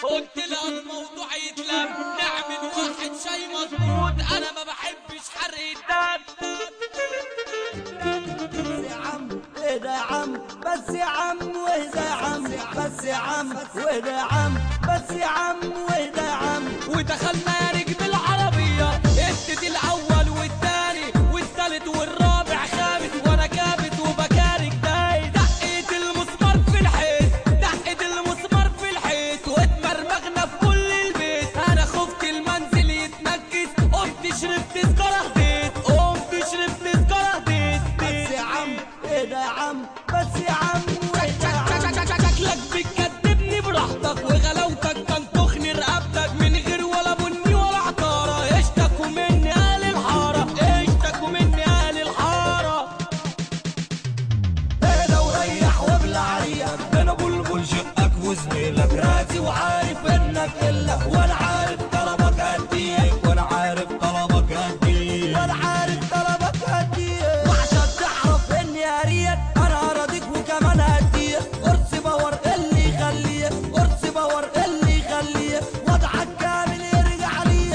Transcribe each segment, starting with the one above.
قلت لها الموضوع يتلم، نعمل واحد شاي مظبوط، انا ما بحبش حرق الدم. يا عم اهدى يا عم، بس يا عم واهدى يا عم، بس يا عم واهدى يا عم، بس يا عم واهدى يا عم. ودخلنا ركب العربية، ابتدي الأول والتاني والتالت والرابع خامس، وأنا كابت وبكارك داي. دقيت المسمار في الحيط، دقيت المسمار في الحيط، واتمرمغنا في كل البيت. أنا خفت المنزل يتنكس، قمت شربت سجارة هديت، قمت شربت سجارة هديت. بس يا عم اهدى يا عم، بس يا عم واهدى يا عم. شكلك بتكدبني براحتك، وغلاوتك تنطخني رقبتك من غير ولا بني ولا عطارة. اشتكوا مني اهل الحارة، اشتكوا مني اهل الحارة. اهدى وريح وابلع عليك، انا بلبل شقك وزميلك راسي، وعارف انك الا وانا عارف طلبك هديك، وانا عارف طلبك هديك، وانا عارف طلبك هديك. وعشان تعرف اني هريك انا هراضيك وكمان هديك. قرص باور اللي يخليك، قرص باور اللي يخليك، وضعك كامل يرجع ليك.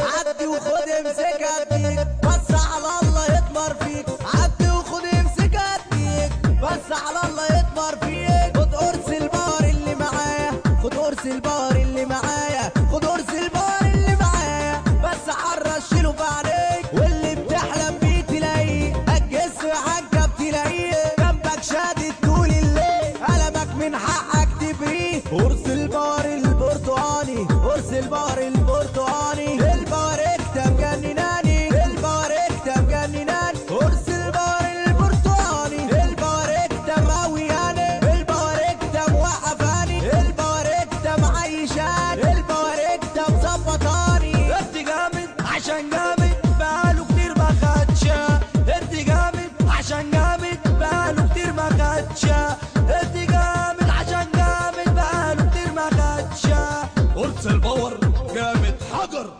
عدي وخد امسك هديك، بس على الله يطمر فيك. عدي وخد امسك هديك، بس على الله يطمر فيك. خد قرص البار اللي معايا، خد قرص البار اللي معايا، خد قرص البار اللي معايا، بس حرشله في عليك. واللي بتحلم بيه تلاقيه، الجسم حاجة بتلاقيه جنبك شادد طول الليل، قلمك من حقك تبريه. قرص البار البرتقاني، قرص البار البرتقاني، البار اكتب جنناني، البار اكتب جنناني. قرص البار البرتقاني، البار اكتب روياني، البار اكتب وقفاني، البار اكتب عيشاني، البار اكتب ظبطاني. انت جامد عشان جامد بقاله كتير ما خدش، انت جامد عشان جامد بقاله كتير ما خدش، انت جامد عشان جامد بقاله كتير ما خدش. قرص الباور جامد حجر.